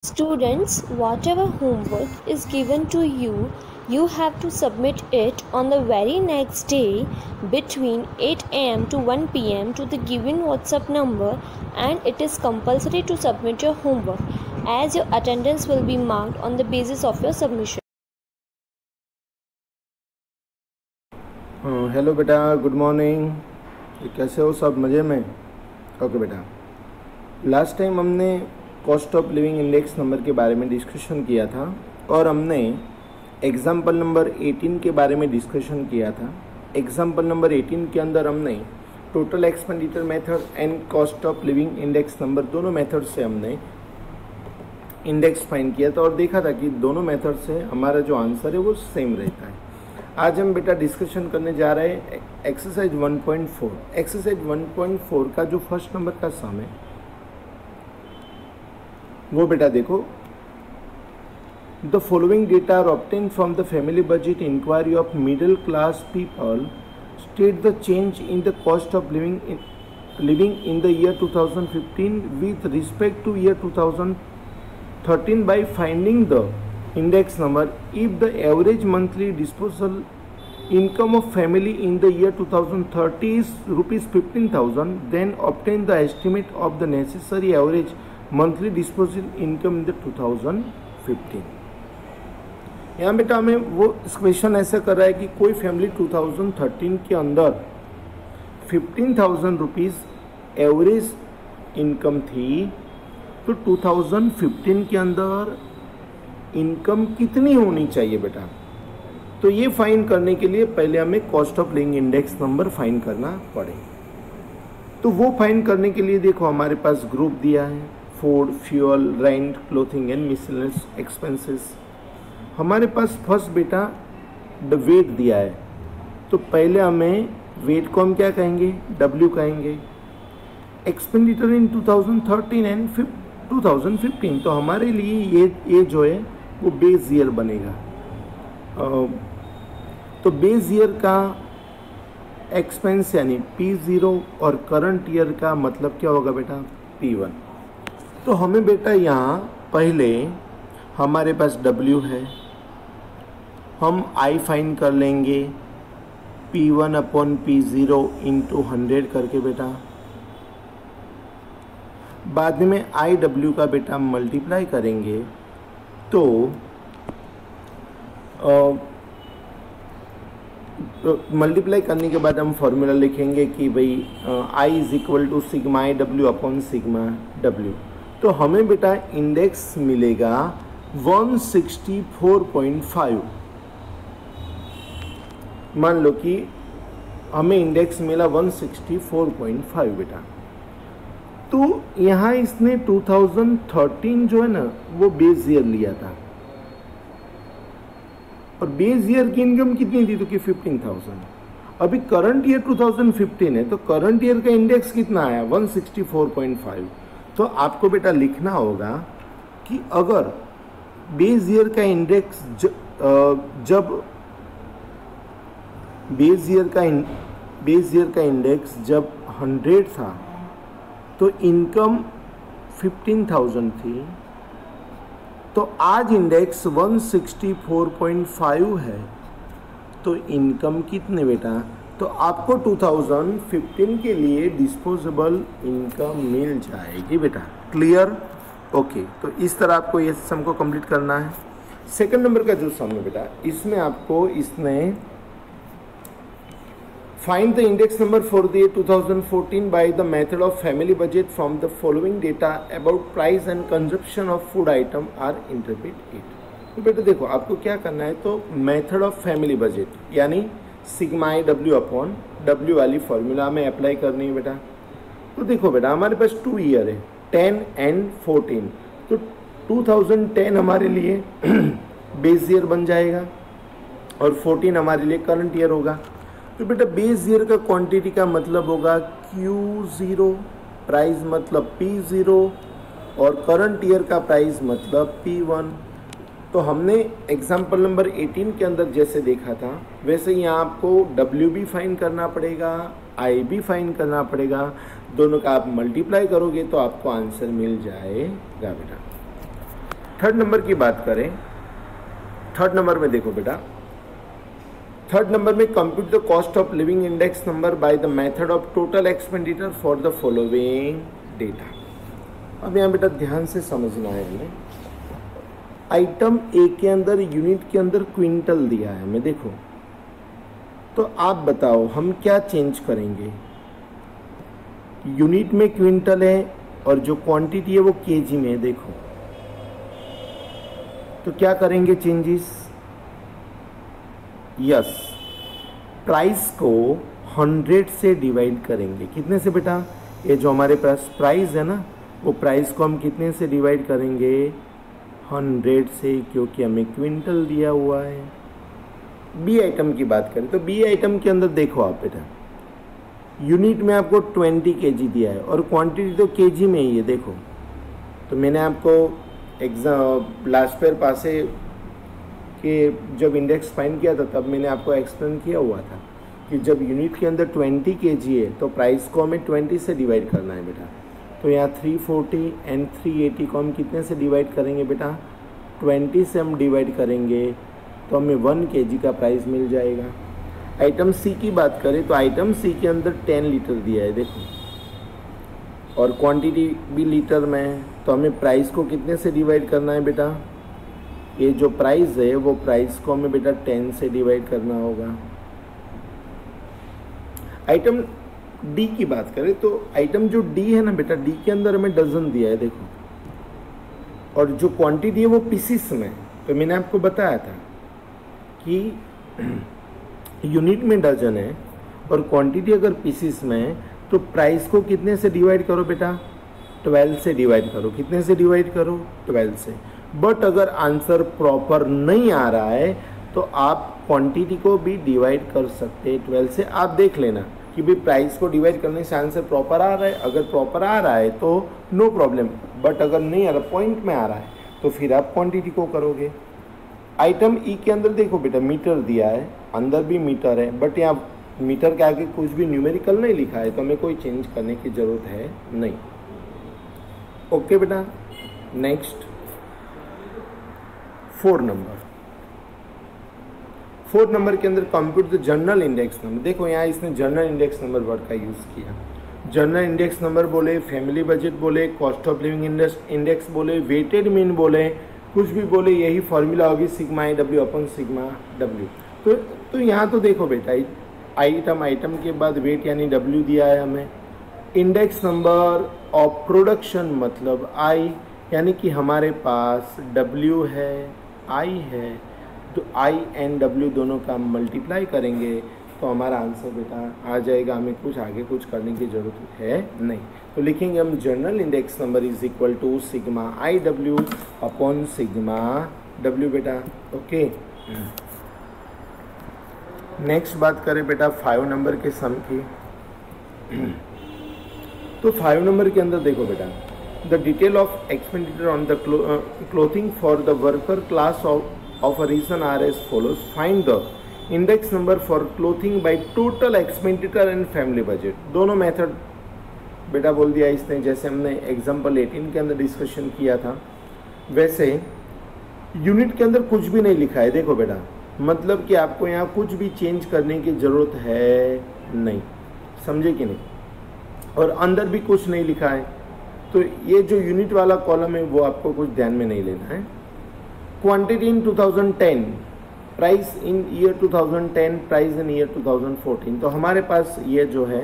Students, whatever homework is given to you, you have to submit it on the very next day between 8 am to 1 pm to the given WhatsApp number, and it is compulsory to submit your homework as your attendance will be marked on the basis of your submission. Hello बेटा, good morning. कैसे हो सब? मज़े में? Okay बेटा, last time हमने cost of living index number के बारे में डिस्कशन किया था और हमने एग्जाम्पल नंबर 18 के बारे में डिस्कशन किया था। एग्जाम्पल नंबर 18 के अंदर हमने total expenditure method and cost of living index number दोनों मेथड से हमने इंडेक्स फाइंड किया था और देखा था कि दोनों मेथड से हमारा जो आंसर है वो सेम रहता है। आज हम बेटा डिस्कशन करने जा रहे हैं एक्सरसाइज 1.4। एक्सरसाइज 1.4 का जो फर्स्ट नंबर का सम है वो बेटा देखो, the following data are obtain from the family budget inquiry of middle class people, state the change in the cost of living in the year 2015 with respect to year 2013 by finding the index number. If the average monthly disposal income of family in the year 2030 is rupees 15,000, then obtain the estimate of the necessary average monthly disposal income in the 2015. यहाँ बेटा हमें वो question ऐसा कर रहा है कि कोई फैमिली 2013 के अंदर 15,000 रुपीज़ एवरेज इनकम थी, तो 2015 के अंदर इनकम कितनी होनी चाहिए बेटा? तो ये फाइंड करने के लिए पहले हमें cost of living index number find करना पड़े। तो वो फाइंड करने के लिए देखो हमारे पास ग्रुप दिया है, food, fuel, rent, clothing and miscellaneous expenses. हमारे पास फर्स्ट बेटा द वेट दिया है, तो पहले हमें वेट को हम क्या कहेंगे? डब्ल्यू कहेंगे। एक्सपेंडिचर इन 2013 एंड 2015, तो हमारे लिए ये जो है वो बेस ईयर बनेगा। तो बेस ईयर का एक्सपेंस यानी P0 और करंट ईयर का मतलब क्या होगा बेटा? P1। तो हमें बेटा यहाँ पहले हमारे पास W है, हम I फाइंड कर लेंगे P1 अपॉन P0 इंटू 100 करके बेटा। बाद में IW का बेटा मल्टीप्लाई करेंगे तो मल्टीप्लाई करने के बाद हम फॉर्मूला लिखेंगे कि भाई I is equal to sigma IW upon sigma W। तो हमें बेटा इंडेक्स मिलेगा 164.5। मान लो कि हमें इंडेक्स मिला 164.5 बेटा। तो यहाँ इसने 2013 जो है ना वो बेस ईयर लिया था और बेस ईयर की इनकम कितनी थी? तो कि 15,000। अभी करंट ईयर 2015 है, तो करंट ईयर का इंडेक्स कितना आया? 164.5। तो आपको बेटा लिखना होगा कि अगर बेस ईयर का इंडेक्स जब बेस ईयर का इंडेक्स जब 100 था तो इनकम 15,000 थी, तो आज इंडेक्स 164.5 है, तो इनकम कितने बेटा? तो आपको 2015 के लिए डिस्पोजेबल इनकम मिल जाएगी बेटा। क्लियर? ओके, तो इस तरह आपको ये सम को कंप्लीट करना है। सेकंड नंबर का जो सम है बेटा, इसमें आपको इसने Find the index number for the year 2014 by the method of family budget from the following data about price and consumption of food item are interpret it। तो बेटा देखो आपको क्या करना है, तो मेथड ऑफ फैमिली बजट यानी sigma IW upon W वाली फॉर्मूला में अप्लाई करनी है बेटा। तो देखो बेटा हमारे पास 2 ईयर है, 10 एंड 14। तो 2010 हमारे लिए बेस ईयर बन जाएगा और 14 हमारे लिए करंट ईयर होगा। तो बेटा बेस ईयर का क्वांटिटी का मतलब होगा Q0, प्राइस मतलब P0 और करंट ईयर का प्राइस मतलब P1। तो हमने एग्जाम्पल नंबर 18 के अंदर जैसे देखा था वैसे यहाँ आपको W भी फाइंड करना पड़ेगा, I भी फाइंड करना पड़ेगा। दोनों का आप मल्टीप्लाई करोगे तो आपको आंसर मिल जाएगा बेटा। थर्ड नंबर की बात करें, थर्ड नंबर में देखो बेटा, थर्ड नंबर में compute the cost of living index number by the method of total expenditure for the following data. अब यहाँ बेटा ध्यान से समझना है हमें, आइटम ए के अंदर यूनिट के अंदर क्विंटल दिया है हमें, देखो तो आप बताओ हम क्या चेंज करेंगे। यूनिट में क्विंटल है और जो क्वांटिटी है वो केजी में है, देखो तो क्या करेंगे चेंजेस। यस, प्राइस को 100 से डिवाइड करेंगे। कितने से बेटा, ये जो हमारे पास प्राइस है ना, वो प्राइस को हम कितने से डिवाइड करेंगे, 100 से, क्योंकि हमें क्विंटल दिया हुआ है। बी आइटम की बात करें तो बी आइटम के अंदर देखो आप बेटा, यूनिट में आपको 20 केजी दिया है और क्वांटिटी तो केजी में ही है, देखो तो मैंने आपको एग्जाम लास्ट ईयर पासे के जब इंडेक्स फाइंड किया था तब मैंने आपको एक्सप्लेन किया हुआ था कि जब यूनिट के अंदर 20 केजी है तो प्राइस को हमें 20 से डिवाइड करना है बेटा। तो यहाँ 340 एंड 380 को हम कितने से डिवाइड करेंगे बेटा, 20 से हम डिवाइड करेंगे तो हमें 1 केजी का प्राइस मिल जाएगा। आइटम सी की बात करें तो आइटम सी के अंदर 10 लीटर दिया है, देखो और क्वांटिटी भी लीटर में है, तो हमें प्राइस को कितने से डिवाइड करना है बेटा, ये जो प्राइस है वो प्राइस को हमें बेटा 10 से डिवाइड करना होगा। आइटम डी की बात करें तो आइटम जो डी है ना बेटा, डी के अंदर हमें डजन दिया है, देखो और जो क्वांटिटी है वो पीसीस में। तो मैंने आपको बताया था कि यूनिट में डजन है और क्वांटिटी अगर पीसीस में है तो प्राइस को कितने से डिवाइड करो बेटा, 12 से डिवाइड करो। कितने से डिवाइड करो, 12 से। बट अगर आंसर प्रॉपर नहीं आ रहा है तो आप क्वांटिटी को भी डिवाइड कर सकते हैं 12 से। आप देख लेना कि भाई प्राइस को डिवाइड करने से आंसर प्रॉपर आ रहा है, अगर प्रॉपर आ रहा है तो नो प्रॉब्लम, बट अगर नहीं आ रहा, पॉइंट में आ रहा है, तो फिर आप क्वांटिटी को करोगे। आइटम ई के अंदर देखो बेटा, मीटर दिया है, अंदर भी मीटर है, बट यहाँ मीटर के आगे कुछ भी न्यूमेरिकल नहीं लिखा है, तो हमें कोई चेंज करने की ज़रूरत है नहीं। ओके बेटा, नेक्स्ट 4 नंबर। 4 नंबर के अंदर compute the journal index number. देखो यहाँ इसने जर्नल इंडेक्स नंबर वर्ड का यूज़ किया। जर्नल इंडेक्स नंबर बोले, फैमिली बजट बोले, कॉस्ट ऑफ लिविंग इंडेक्स बोले, वेटेड मीन बोले, कुछ भी बोले, यही फॉर्मूला होगी sigma I W upon sigma W. तो यहाँ तो देखो बेटा, आइटम के बाद वेट यानी डब्ल्यू दिया है हमें। इंडेक्स नंबर ऑफ प्रोडक्शन मतलब आई, यानी कि हमारे पास डब्ल्यू है, आई है, तो आई एंड डब्ल्यू दोनों का मल्टीप्लाई करेंगे तो हमारा आंसर बेटा आ जाएगा। हमें कुछ आगे कुछ करने की ज़रूरत है नहीं। तो लिखेंगे हम general index number is equal to sigma I W upon sigma W बेटा। ओके, नेक्स्ट बात करें बेटा 5 नंबर के सम की। तो 5 नंबर के अंदर देखो बेटा, the detail of expenditure on the clothing for the worker class of a region are as follows. Find the index number for clothing by total expenditure and family budget. दोनों method बेटा बोल दिया इसने, जैसे हमने एग्जाम्पल 18 के अंदर discussion किया था वैसे यूनिट के अंदर कुछ भी नहीं लिखा है। देखो बेटा, मतलब कि आपको यहाँ कुछ भी चेंज करने की ज़रूरत है नहीं, समझे कि नहीं, और अंदर भी कुछ नहीं लिखा है। तो ये जो यूनिट वाला कॉलम है वो आपको कुछ ध्यान में नहीं लेना है। Quantity in 2010, price in year 2010, price in year 2014। तो हमारे पास ये जो है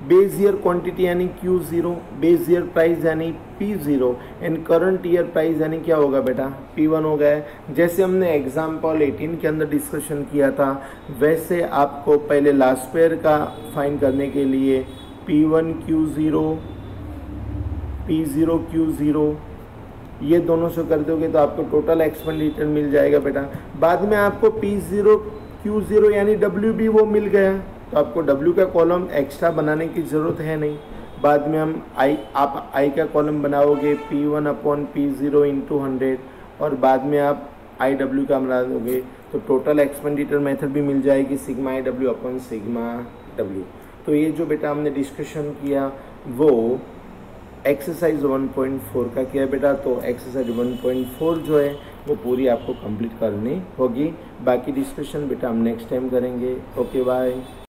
बेस ईयर क्वांटिटी यानी Q0, बेस ईयर प्राइस यानी P0 and current year price यानी क्या होगा बेटा, P1 हो गया है। जैसे हमने एग्जाम्पल 18 के अंदर डिस्कशन किया था वैसे आपको पहले लास्ट ईयर का फाइंड करने के लिए P1 Q0, P0 Q0 ये दोनों से कर दोगे तो आपको टोटल एक्सपेंडिचर मिल जाएगा बेटा। बाद में आपको P0 Q0 यानी W भी वो मिल गया, तो आपको W का कॉलम एक्स्ट्रा बनाने की ज़रूरत है नहीं। बाद में हम आप I का कॉलम बनाओगे P1 अपॉन P0 इंटू 100 और बाद में आप IW का बना दोगे तो टोटल एक्सपेंडिचर मेथड भी मिल जाएगी sigma IW upon sigma W। तो ये जो बेटा हमने डिस्कशन किया वो एक्सरसाइज 1.4 का किया बेटा, तो एक्सरसाइज 1.4 जो है वो पूरी आपको कंप्लीट करनी होगी। बाकी डिस्कशन बेटा हम नेक्स्ट टाइम करेंगे। Okay bye.